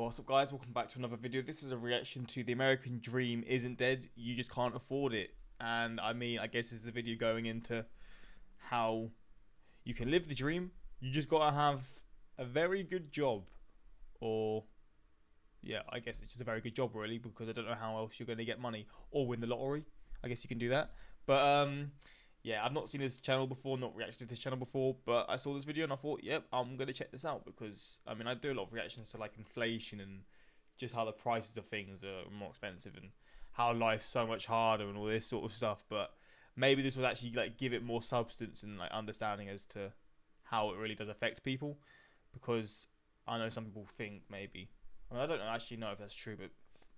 what's up guys, welcome back to another video. This is a reaction to The American Dream Isn't Dead, You Just Can't Afford It. And I mean, I guess this is a video going into how you can live the dream. You just gotta have a very good job. Or, yeah, I guess it's just a very good job really, because I don't know how else you're going to get money. Or win the lottery, I guess you can do that. But yeah, I've not seen this channel before, not reacted to this channel before, but I saw this video and I thought, yep, I'm going to check this out, because, I mean, I do a lot of reactions to, like, inflation and just how the prices of things are more expensive and how life's so much harder and all this sort of stuff, but maybe this would actually, like, give it more substance and, like, understanding as to how it really does affect people, because I know some people think maybe, I mean, I don't actually know if that's true, but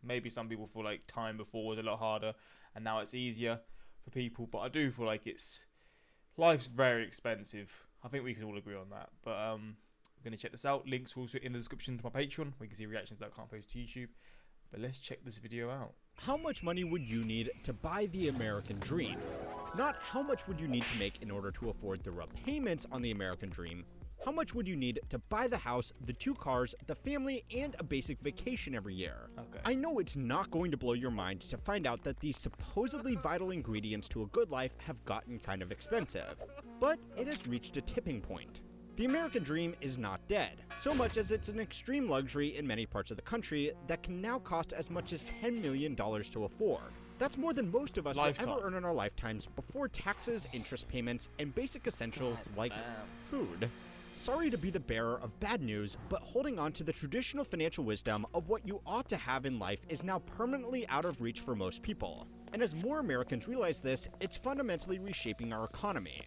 maybe some people feel like time before was a lot harder and now it's easier for people, but I do feel like life's very expensive. I think we can all agree on that. But we're going to check this out. Links are also in the description to my Patreon, where you can see reactions that I can't post to YouTube. But let's check this video out. How much money would you need to buy the American dream? Not how much would you need to make in order to afford the repayments on the American dream. How much would you need to buy the house, the 2 cars, the family, and a basic vacation every year? Okay. I know it's not going to blow your mind to find out that these supposedly vital ingredients to a good life have gotten kind of expensive, but it has reached a tipping point. The American dream is not dead, so much as it's an extreme luxury in many parts of the country that can now cost as much as $10 million to afford. That's more than most of us will ever earn in our lifetimes before taxes, interest payments, and basic essentials like food. Sorry to be the bearer of bad news, but holding on to the traditional financial wisdom of what you ought to have in life is now permanently out of reach for most people. And as more Americans realize this, it's fundamentally reshaping our economy.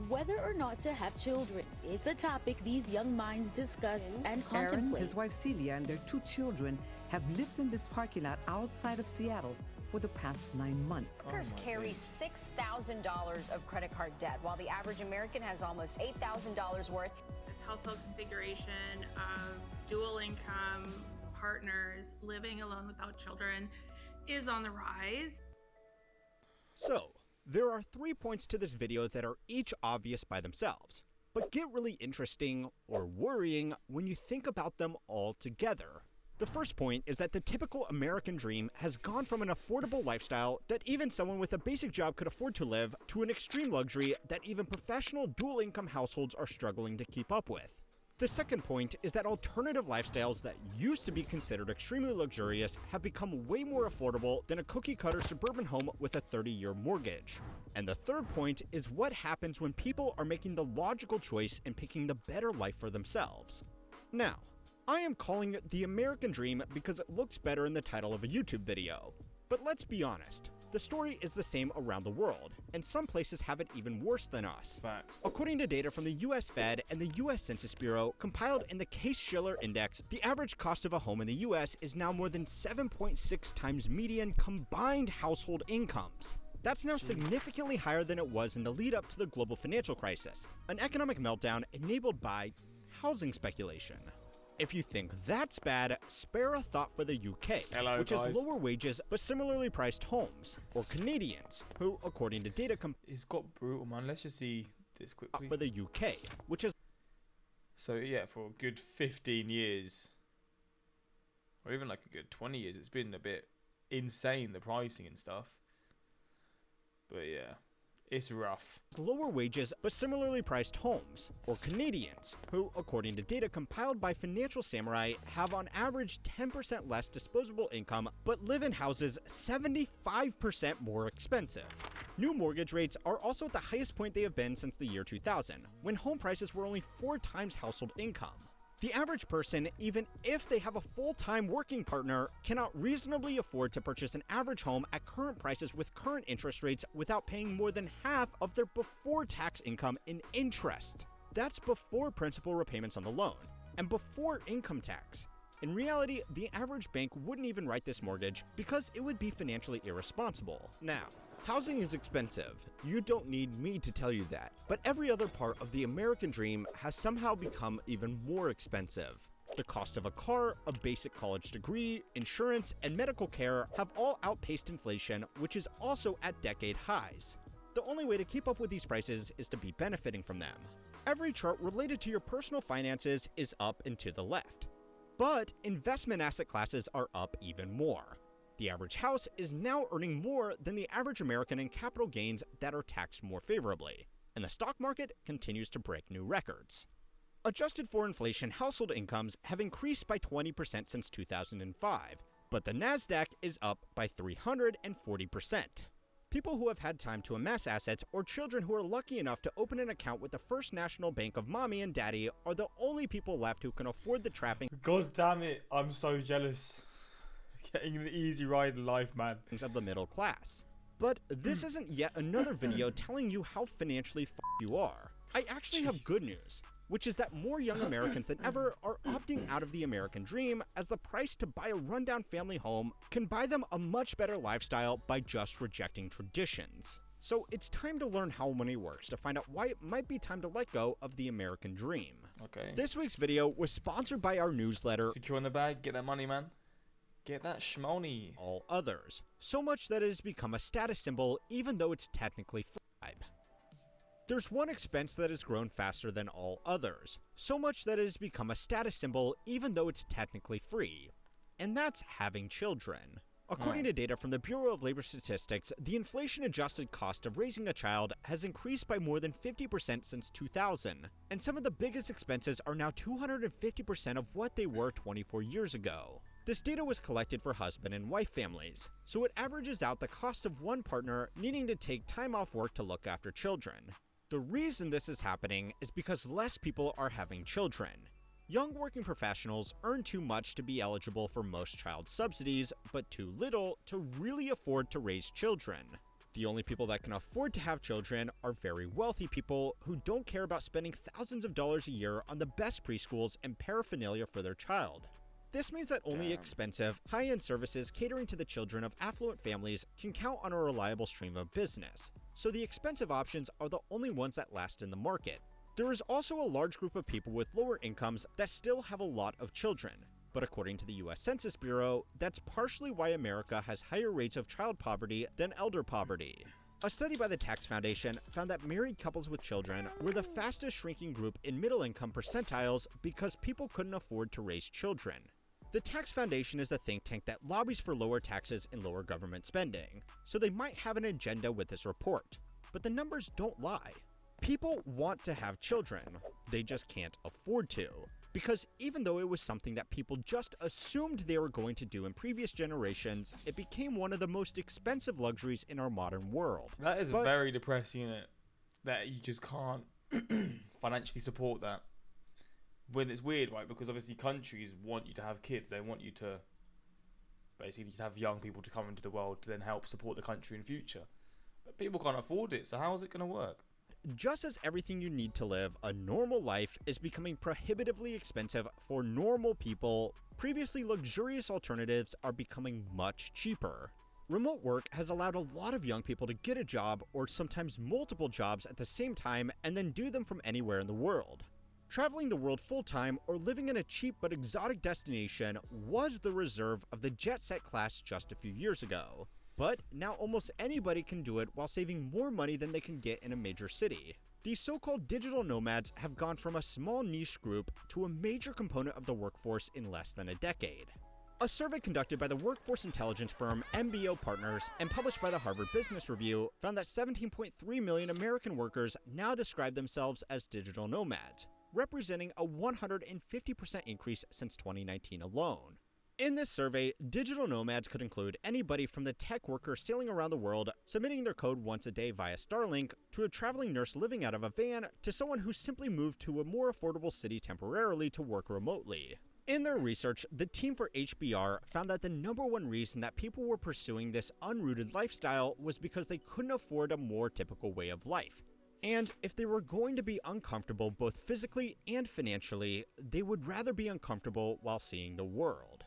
Whether or not to have children, it's a topic these young minds discuss and contemplate. Aaron, his wife Celia, and their 2 children have lived in this parking lot outside of Seattle for the past 9 months. Workers carry $6,000 of credit card debt, while the average American has almost $8,000 worth. This household configuration of dual income partners living alone without children is on the rise. So, there are 3 points to this video that are each obvious by themselves, but get really interesting or worrying when you think about them all together. The first point is that the typical American dream has gone from an affordable lifestyle that even someone with a basic job could afford to live to an extreme luxury that even professional dual-income households are struggling to keep up with. The second point is that alternative lifestyles that used to be considered extremely luxurious have become way more affordable than a cookie-cutter suburban home with a 30-year mortgage. And the third point is what happens when people are making the logical choice and picking the better life for themselves. Now, I am calling it the American Dream because it looks better in the title of a YouTube video. But let's be honest, the story is the same around the world, and some places have it even worse than us. Facts. According to data from the US Fed and the US Census Bureau compiled in the Case-Shiller Index, the average cost of a home in the US is now more than 7.6 times median combined household incomes. That's now significantly higher than it was in the lead up to the global financial crisis, an economic meltdown enabled by housing speculation. If you think that's bad, spare a thought for the UK, which has lower wages but similarly priced homes, or Canadians, who, according to data It's got brutal, man. Let's just see this quickly. For the UK, which is so yeah, for a good 15 years, or even like a good 20 years, it's been a bit insane, the pricing and stuff. But yeah, it's rough. Lower wages but similarly priced homes, or Canadians, who, according to data compiled by Financial Samurai, have on average 10% less disposable income but live in houses 75% more expensive. New mortgage rates are also at the highest point they have been since the year 2000, when home prices were only 4 times household income. The average person, even if they have a full-time working partner, cannot reasonably afford to purchase an average home at current prices with current interest rates without paying more than half of their before-tax income in interest. That's before principal repayments on the loan, and before income tax. In reality, the average bank wouldn't even write this mortgage because it would be financially irresponsible. Now, housing is expensive. You don't need me to tell you that. But every other part of the American dream has somehow become even more expensive. The cost of a car, a basic college degree, insurance, and medical care have all outpaced inflation, which is also at decade highs. The only way to keep up with these prices is to be benefiting from them. Every chart related to your personal finances is up and to the left. But investment asset classes are up even more. The average house is now earning more than the average American in capital gains that are taxed more favorably, and the stock market continues to break new records. Adjusted for inflation, household incomes have increased by 20% since 2005, but the Nasdaq is up by 340%. People who have had time to amass assets or children who are lucky enough to open an account with the First National Bank of mommy and daddy are the only people left who can afford the trappings God damn it, I'm so jealous. Getting an easy ride in life, man. of the middle class. But this isn't yet another video telling you how financially f***ed you are. I actually have good news, which is that more young Americans than ever are opting out of the American dream, as the price to buy a rundown family home can buy them a much better lifestyle by just rejecting traditions. So it's time to learn how money works to find out why it might be time to let go of the American dream. Okay. This week's video was sponsored by our newsletter, Secure in the bag, get that money, man. Get that shmoney. All Others, so much that it has become a status symbol even though it's technically bribe. There's one expense that has grown faster than all others, so much that it has become a status symbol even though it's technically free, and that's having children. According to data from the Bureau of Labor Statistics, the inflation-adjusted cost of raising a child has increased by more than 50% since 2000, and some of the biggest expenses are now 250% of what they were 24 years ago. This data was collected for husband and wife families, so it averages out the cost of one partner needing to take time off work to look after children. The reason this is happening is because less people are having children. Young working professionals earn too much to be eligible for most child subsidies, but too little to really afford to raise children. The only people that can afford to have children are very wealthy people who don't care about spending thousands of dollars a year on the best preschools and paraphernalia for their child. This means that only expensive, high-end services catering to the children of affluent families can count on a reliable stream of business, so the expensive options are the only ones that last in the market. There is also a large group of people with lower incomes that still have a lot of children, but according to the US Census Bureau, that's partially why America has higher rates of child poverty than elder poverty. A study by the Tax Foundation found that married couples with children were the fastest shrinking group in middle-income percentiles because people couldn't afford to raise children. The Tax Foundation is a think tank that lobbies for lower taxes and lower government spending, so they might have an agenda with this report. But the numbers don't lie. People want to have children, they just can't afford to. Because even though it was something that people just assumed they were going to do in previous generations, it became one of the most expensive luxuries in our modern world. That is very depressing, isn't it? That you just can't financially support that. When it's weird, right? Because obviously countries want you to have kids. They want you to basically just have young people to come into the world to then help support the country in future. But people can't afford it, so how is it going to work? Just as everything you need to live a normal life is becoming prohibitively expensive for normal people, previously luxurious alternatives are becoming much cheaper. Remote work has allowed a lot of young people to get a job or sometimes multiple jobs at the same time and then do them from anywhere in the world. Traveling the world full-time or living in a cheap but exotic destination was the reserve of the jet-set class just a few years ago. But now almost anybody can do it while saving more money than they can get in a major city. These so-called digital nomads have gone from a small niche group to a major component of the workforce in less than a decade. A survey conducted by the workforce intelligence firm MBO Partners and published by the Harvard Business Review found that 17.3 million American workers now describe themselves as digital nomads, representing a 150% increase since 2019 alone. In this survey, digital nomads could include anybody from the tech worker sailing around the world, submitting their code once a day via Starlink, to a traveling nurse living out of a van, to someone who simply moved to a more affordable city temporarily to work remotely. In their research, the team for HBR found that the number one reason that people were pursuing this unrooted lifestyle was because they couldn't afford a more typical way of life. And if they were going to be uncomfortable both physically and financially, they would rather be uncomfortable while seeing the world.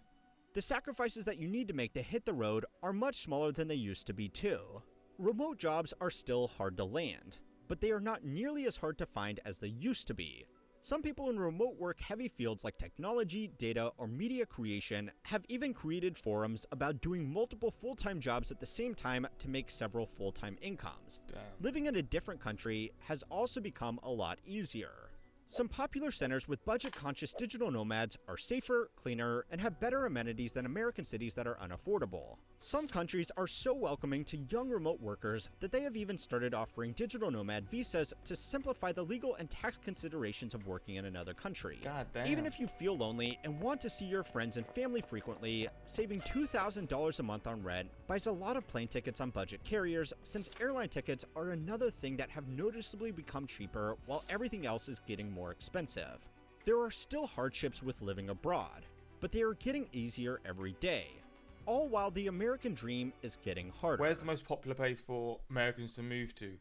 The sacrifices that you need to make to hit the road are much smaller than they used to be too. Remote jobs are still hard to land, but they are not nearly as hard to find as they used to be. Some people in remote work heavy fields like technology, data, or media creation have even created forums about doing multiple full-time jobs at the same time to make several full-time incomes. Damn. Living in a different country has also become a lot easier. Some popular centers with budget-conscious digital nomads are safer, cleaner, and have better amenities than American cities that are unaffordable. Some countries are so welcoming to young remote workers that they have even started offering digital nomad visas to simplify the legal and tax considerations of working in another country. God damn. Even if you feel lonely and want to see your friends and family frequently, saving $2,000 a month on rent buys a lot of plane tickets on budget carriers, since airline tickets are another thing that have noticeably become cheaper while everything else is getting more expensive. There are still hardships with living abroad, but they are getting easier every day, all while the American dream is getting harder. Where's the most popular place for Americans to move to?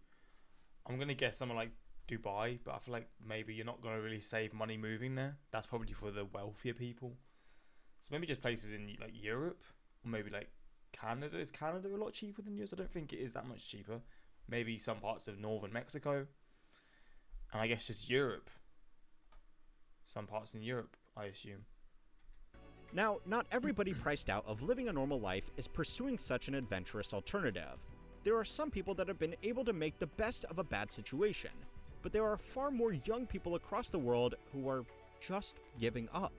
I'm going to guess somewhere like Dubai, but I feel like maybe you're not going to really save money moving there. That's probably for the wealthier people. So maybe just places in like Europe, or maybe like Canada. Is Canada a lot cheaper than yours? I don't think it is that much cheaper. Maybe some parts of northern Mexico. And I guess just Europe. Some parts in Europe, I assume. Now, not everybody priced out of living a normal life is pursuing such an adventurous alternative. There are some people that have been able to make the best of a bad situation, but there are far more young people across the world who are just giving up.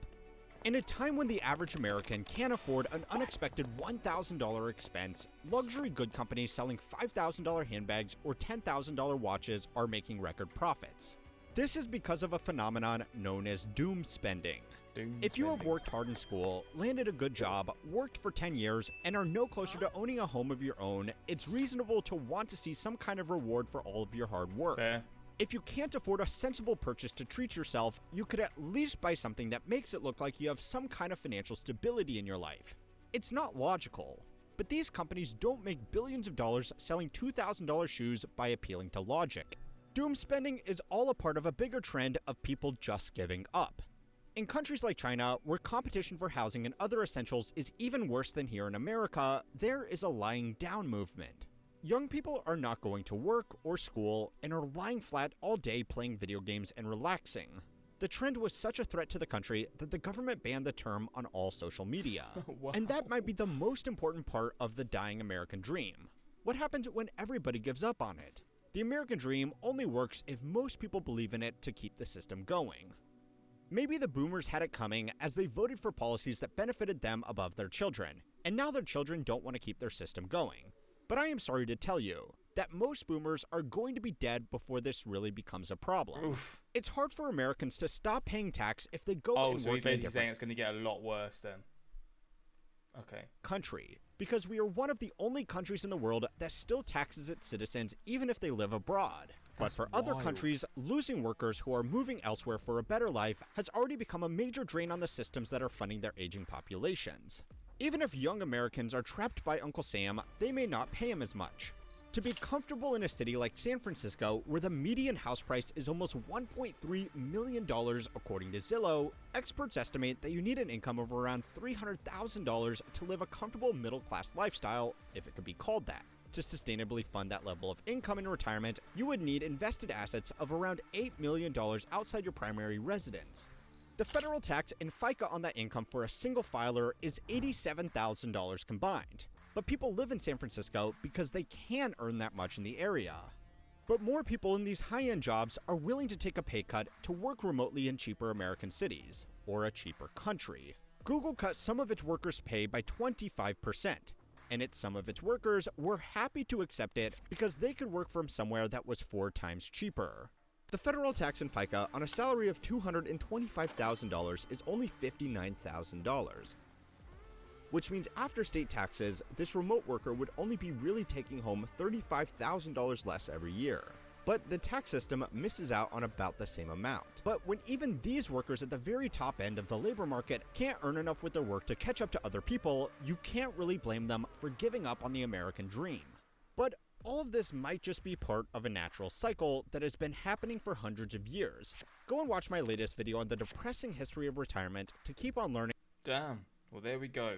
In a time when the average American can't afford an unexpected $1,000 expense, luxury good companies selling $5,000 handbags or $10,000 watches are making record profits. This is because of a phenomenon known as doom spending. If you have worked hard in school, landed a good job, worked for 10 years, and are no closer to owning a home of your own, it's reasonable to want to see some kind of reward for all of your hard work. Fair. If you can't afford a sensible purchase to treat yourself, you could at least buy something that makes it look like you have some kind of financial stability in your life. It's not logical, but these companies don't make billions of dollars selling $2,000 shoes by appealing to logic. Doom spending is all a part of a bigger trend of people just giving up. In countries like China, where competition for housing and other essentials is even worse than here in America, there is a lying down movement. Young people are not going to work or school and are lying flat all day playing video games and relaxing. The trend was such a threat to the country that the government banned the term on all social media. Wow. And that might be the most important part of the dying American dream. What happens when everybody gives up on it? The American dream only works if most people believe in it to keep the system going. Maybe the boomers had it coming as they voted for policies that benefited them above their children, and now their children don't want to keep their system going. But I am sorry to tell you that most boomers are going to be dead before this really becomes a problem. Oof. It's hard for Americans to stop paying tax if they go Oh, and so work he's in a basically different saying it's going to get a lot worse then. Okay. country, because we are one of the only countries in the world that still taxes its citizens even if they live abroad. That's But for other wild. countries, losing workers who are moving elsewhere for a better life has already become a major drain on the systems that are funding their aging populations. Even if young Americans are trapped by Uncle Sam, they may not pay him as much. To be comfortable in a city like San Francisco, where the median house price is almost $1.3 million according to Zillow, experts estimate that you need an income of around $300,000 to live a comfortable middle-class lifestyle, if it could be called that. To sustainably fund that level of income in retirement, you would need invested assets of around $8 million outside your primary residence. The federal tax and FICA on that income for a single filer is $87,000 combined. But people live in San Francisco because they can earn that much in the area. But more people in these high-end jobs are willing to take a pay cut to work remotely in cheaper American cities, or a cheaper country. Google cut some of its workers' pay by 25%, and some of its workers were happy to accept it because they could work from somewhere that was 4 times cheaper. The federal tax and FICA on a salary of $225,000 is only $59,000. Which means after state taxes, this remote worker would only be really taking home $35,000 less every year. But the tax system misses out on about the same amount. But when even these workers at the very top end of the labor market can't earn enough with their work to catch up to other people, you can't really blame them for giving up on the American dream. But all of this might just be part of a natural cycle that has been happening for hundreds of years. Go and watch my latest video on the depressing history of retirement to keep on learning. Damn. Well, there we go.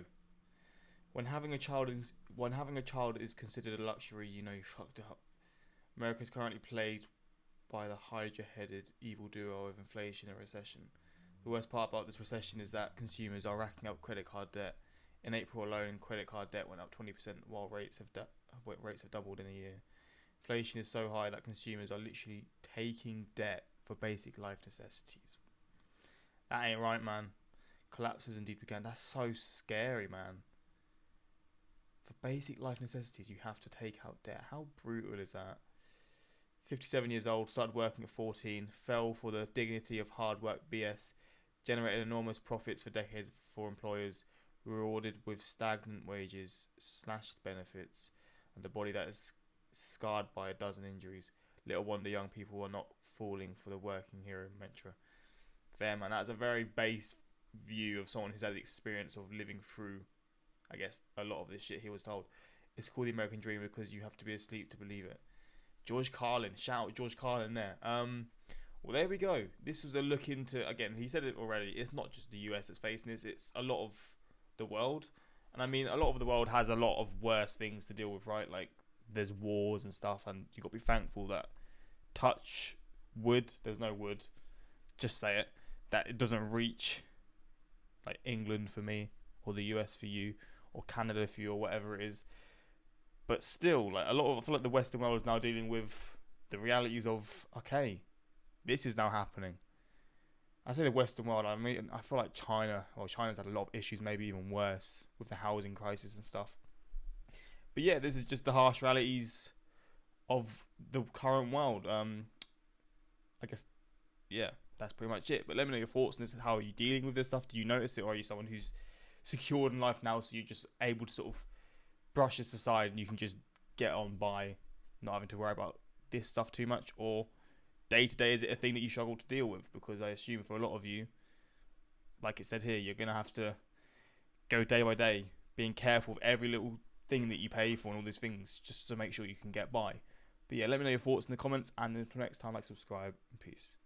When having a child is considered a luxury, you know you fucked up. America is currently plagued by the Hydra-headed evil duo of inflation and recession. The worst part about this recession is that consumers are racking up credit card debt. In April alone, credit card debt went up 20%, while rates have doubled in a year. Inflation is so high that consumers are literally taking debt for basic life necessities. That ain't right, man. Collapses indeed began. That's so scary, man. For basic life necessities, you have to take out debt. How brutal is that? 57 years old, started working at 14, fell for the dignity of hard work BS, generated enormous profits for decades for employers, rewarded with stagnant wages, slashed benefits, and a body that is scarred by a dozen injuries. Little wonder young people are not falling for the working hero mantra. Fair, man. That's a very base view of someone who's had the experience of living through, I guess, a lot of this shit he was told. It's called the American Dream because you have to be asleep to believe it. George Carlin. Shout out George Carlin there. Well, there we go. This was a look into, again, he said it already, it's not just the US that's facing this, it's a lot of the world. And I mean, a lot of the world has a lot of worse things to deal with, right? Like, there's wars and stuff, and you've got to be thankful that, touch wood, there's no wood, just say it, that it doesn't reach, like, England for me, or the US for you, or Canada for you, or whatever it is. But still, like, I feel like the Western world is now dealing with the realities of, okay, this is now happening. I say the Western world, I mean, I feel like China's had a lot of issues, maybe even worse, with the housing crisis and stuff. But yeah, this is just the harsh realities of the current world. I guess, yeah, that's pretty much it. But let me know your thoughts on this. How are you dealing with this stuff? Do you notice it, or are you someone who's secured in life now, so you're just able to sort of brush this aside and you can just get on by not having to worry about this stuff too much? Or day to day, is it a thing that you struggle to deal with? Because I assume for a lot of you, like it said here, you're going to have to go day by day, being careful of every little thing that you pay for and all these things, just to make sure you can get by. But yeah, let me know your thoughts in the comments, and until next time, like, subscribe, and peace.